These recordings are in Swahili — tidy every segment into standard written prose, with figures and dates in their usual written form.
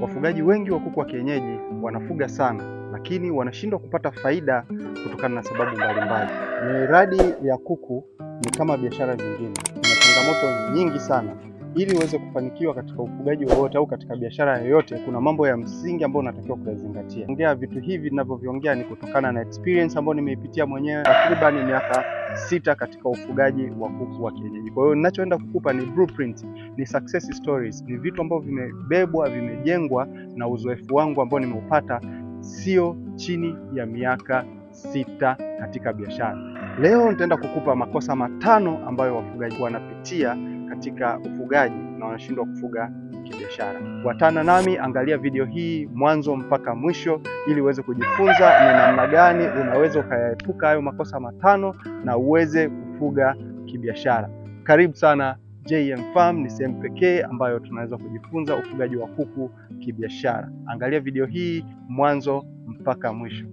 Wafugaji wengi wa kuku wa kienyeji wanafuga sana, lakini wanashindwa kupata faida kutokana na sababu mbalimbali. Miradi ya kuku ni kama biashara zingine, ina changamoto nyingi sana. Ili uweze kufanikiwa katika ufugaji wowote au katika biashara yoyote, kuna mambo ya msingi ambayo unatakiwa kuyazingatia. Ongea vitu hivi ninavyoviongea ni kutokana na experience ambayo nimeipitia mwenyewe takriban miaka 6 katika ufugaji wa kuku wa kienyeji. Kwa hiyo ninachoenda kukupa ni blueprint, ni success stories, ni vitu ambavyo vimebebwa, vimejengwa na uzoefu wangu ambao nimeupata sio chini ya miaka 6 katika biashara. Leo nitaenda kukupa makosa 5 ambayo wafugaji wanapitia katika ufugaji na wanashindwa kufuga kibiashara. Fuatana nami, angalia video hii mwanzo mpaka mwisho ili uweze kujifunza ni namna gani unaweza ukayaepuka hayo makosa 5 na uweze kufuga kibiashara. Karibu sana JM Farm, ni sehemu pekee ambayo tunaweza kujifunza ufugaji wa kuku kibiashara. Angalia video hii mwanzo mpaka mwisho.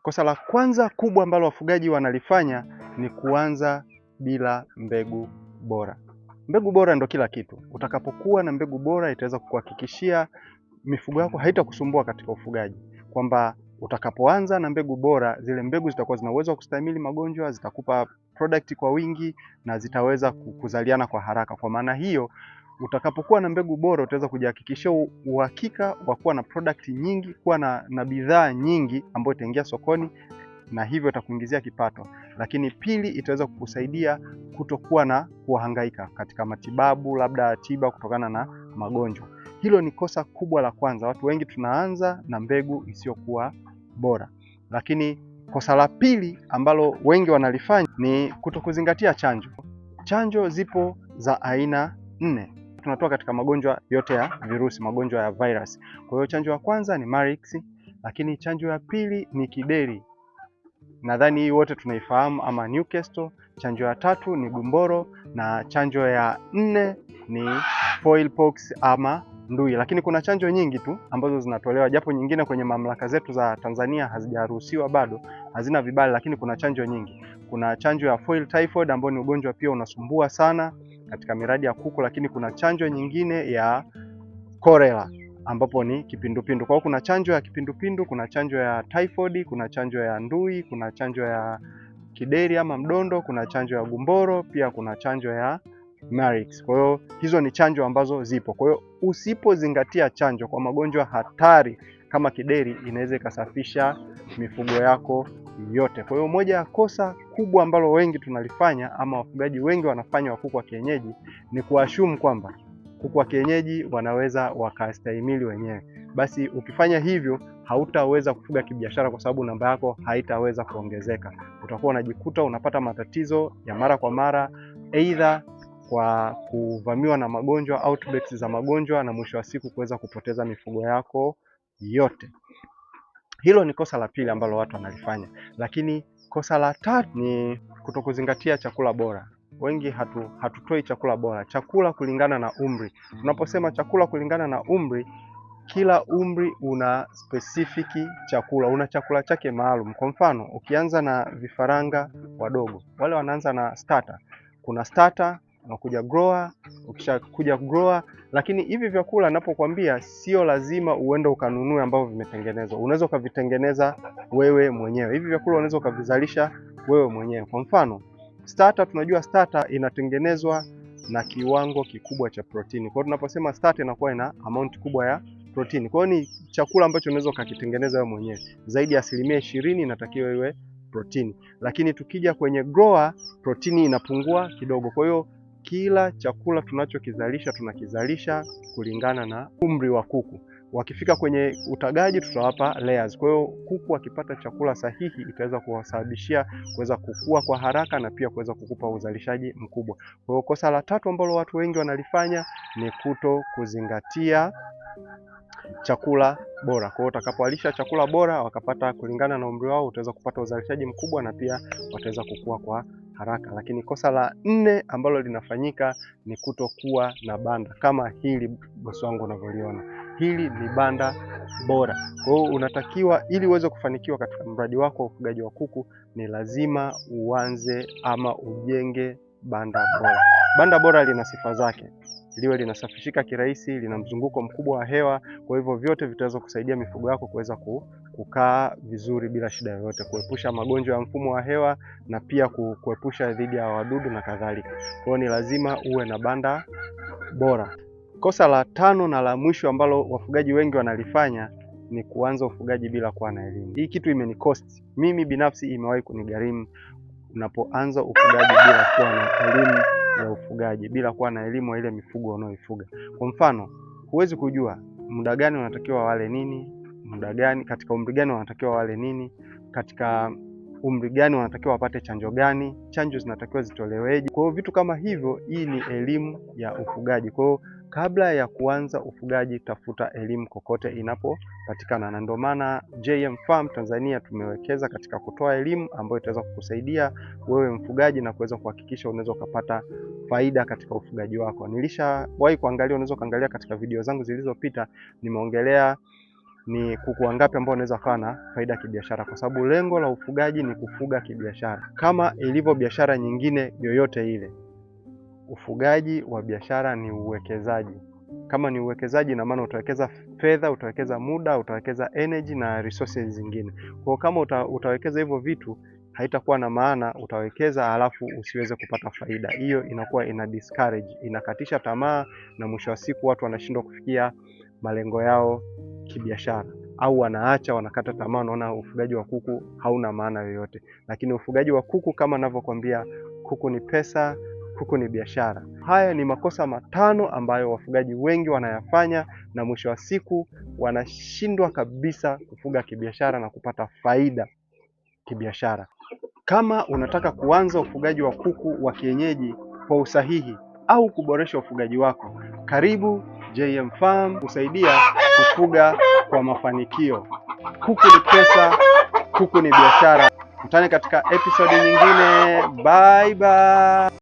Kosa la kwanza kubwa ambalo wafugaji wanalifanya ni kuanza bila mbegu bora. Mbegu bora ndo kila kitu. Utakapokuwa na mbegu bora itaweza kukuhakikishia mifugo yako haitakusumbua katika ufugaji, kwamba utakapoanza na mbegu bora, zile mbegu zitakuwa zina uwezo wa kustahimili magonjwa, zitakupa product kwa wingi na zitaweza kuzaliana kwa haraka. Kwa maana hiyo, utakapokuwa na mbegu bora utaweza kujihakikishia uhakika wa kuwa na product nyingi, kuwa na bidhaa nyingi ambayo itaingia sokoni, na hivyo itakuingizia kipato. Lakini pili, itaweza kukusaidia kutokuwa na kuhangaika katika matibabu, labda tiba kutokana na magonjwa. Hilo ni kosa kubwa la kwanza. Watu wengi tunaanza na mbegu isiyokuwa bora. Lakini kosa la pili ambalo wengi wanalifanya ni kutokuzingatia chanjo. Chanjo zipo za aina 4. Tunatoa katika magonjwa yote ya virusi, magonjwa ya virus. Kwa hiyo chanjo ya kwanza ni Marix, lakini chanjo ya pili ni Kideri. Nadhani hii wote tunaifahamu, ama Newcastle. Chanjo ya 3 ni Gumboro na chanjo ya 4 ni Foilpox ama ndui. Lakini kuna chanjo nyingi tu ambazo zinatolewa, japo nyingine kwenye mamlaka zetu za Tanzania hazijaruhusiwa bado, hazina vibali, lakini kuna chanjo nyingi. Kuna chanjo ya foil typhoid ambayo ni ugonjwa pia unasumbua sana katika miradi ya kuku, lakini kuna chanjo nyingine ya cholera ambapo ni kipindupindu. Kwa hiyo kuna chanjo ya kipindupindu, kuna chanjo ya typhoid, kuna chanjo ya ndui, kuna chanjo ya Kideri ama mdondo, kuna chanjo ya Gumboro, pia kuna chanjo ya Marix. Kwa hiyo hizo ni chanjo ambazo zipo. Kwa hiyo usipozingatia chanjo kwa magonjwa hatari kama Kideri, inaweza ikasafisha mifugo yako yote. Kwa hiyo moja ya kosa kubwa ambalo wengi tunalifanya ama wafugaji wengi wanafanya wa kuku wa kienyeji ni kuassume kwamba kuku wa kienyeji wanaweza wakastahimili wenyewe. Basi ukifanya hivyo hautaweza kufuga kibiashara, kwa sababu namba yako haitaweza kuongezeka. Utakuwa unajikuta unapata matatizo ya mara kwa mara, aidha kwa kuvamiwa na magonjwa, outbreaks za magonjwa, na mwisho wa siku kuweza kupoteza mifugo yako yote. Hilo ni kosa la pili ambalo watu wanalifanya. Lakini kosa la 3 ni kutokuzingatia chakula bora. Wengi hatutoi chakula bora, chakula kulingana na umri. Tunaposema chakula kulingana na umri, kila umri una specific chakula, una chakula chake maalum. Kwa mfano, ukianza na vifaranga wadogo, wale wanaanza na starter. Kuna starter, unakuja grower, ukishakuja grower. Lakini hivi vyakula ninapokuambia sio lazima uende ukanunue ambavyo vimetengenezwa. Unaweza ukavitengeneza wewe mwenyewe. Hivi vyakula unaweza ukavizalisha wewe mwenyewe. Kwa mfano, starter, tunajua starter inatengenezwa na kiwango kikubwa cha protini. Kwa hiyo tunaposema starter inakuwa ina amount kubwa ya protini. Kwa hiyo ni chakula ambacho unaweza ukakitengeneza wewe mwenyewe. Zaidi ya 20% inatakiwa iwe protini. Lakini tukija kwenye grower, protini inapungua kidogo. Kwa hiyo kila chakula tunachokizalisha tunakizalisha kulingana na umri wa kuku. Wakifika kwenye utagaji tutawapa layers. Kwa hiyo kuku wakipata chakula sahihi itaweza kuwasababishia kuweza kukua kwa haraka na pia kuweza kukupa uzalishaji mkubwa. Kwa hiyo kosa la tatu ambalo watu wengi wanalifanya ni kuto kuzingatia chakula bora. Kwa hiyo utakapowalisha chakula bora wakapata kulingana na umri wao, utaweza kupata uzalishaji mkubwa na pia wataweza kukua kwa haraka. Lakini kosa la 4 ambalo linafanyika ni kutokuwa na banda kama hili bosi wangu unavyoliona. Hili ni banda bora. Kwa hiyo unatakiwa, ili uweze kufanikiwa katika mradi wako wa ufugaji wa kuku, ni lazima uanze ama ujenge banda bora. Banda bora lina sifa zake. Liwe linasafishika kirahisi, lina mzunguko mkubwa wa hewa. Kwa hivyo vyote vitaweza kusaidia mifugo yako kuweza kukaa vizuri bila shida yoyote, kuepusha magonjwa ya mfumo wa hewa na pia kuepusha dhidi ya wadudu na kadhalika. Kwa hiyo ni lazima uwe na banda bora. Kosa la 5 na la mwisho ambalo wafugaji wengi wanalifanya ni kuanza ufugaji bila kuwa na elimu. Hii kitu imenikosti mimi binafsi, imewahi kunigharimu. Unapoanza ufugaji bila kuwa na elimu ya ufugaji, bila kuwa na elimu ya ile mifugo unaoifuga. Kwa mfano, huwezi kujua muda gani wanatakiwa wale nini, muda gani, katika umri gani wanatakiwa wale nini, katika umri gani wanatakiwa wapate chanjo gani, chanjo zinatakiwa zitoleweje. Kwa hiyo vitu kama hivyo, hii ni elimu ya ufugaji. Kwa hiyo kabla ya kuanza ufugaji, tafuta elimu kokote inapopatikana, na ndio maana JM Farm Tanzania tumewekeza katika kutoa elimu ambayo itaweza kukusaidia wewe mfugaji na kuweza kuhakikisha unaweza ukapata faida katika ufugaji wako. Nilishawahi kuangalia, unaweza kuangalia katika video zangu zilizopita, nimeongelea ni kuku wangapi ambao unaweza kuwa na faida kibiashara, kwa sababu lengo la ufugaji ni kufuga kibiashara. Kama ilivyo biashara nyingine yoyote ile, ufugaji wa biashara ni uwekezaji. Kama ni uwekezaji, ina maana utawekeza fedha, utawekeza muda, utawekeza energy na resources zingine. Kwa kama utawekeza hivyo vitu, haitakuwa na maana utawekeza halafu usiweze kupata faida. Hiyo inakuwa ina discourage, inakatisha tamaa, na mwisho wa siku watu wanashindwa kufikia malengo yao kibiashara, au wanakata tamaa, wanaona ufugaji wa kuku hauna maana yoyote. Lakini ufugaji wa kuku, kama ninavyokuambia, kuku ni pesa, kuku ni biashara. Haya ni makosa 5 ambayo wafugaji wengi wanayafanya, na mwisho wa siku wanashindwa kabisa kufuga kibiashara na kupata faida kibiashara. Kama unataka kuanza ufugaji wa kuku wa kienyeji kwa usahihi au kuboresha ufugaji wako, karibu JM Farm kusaidia kufuga kwa mafanikio. Kuku ni pesa, kuku ni biashara. Tutane katika episode nyingine. Bye bye.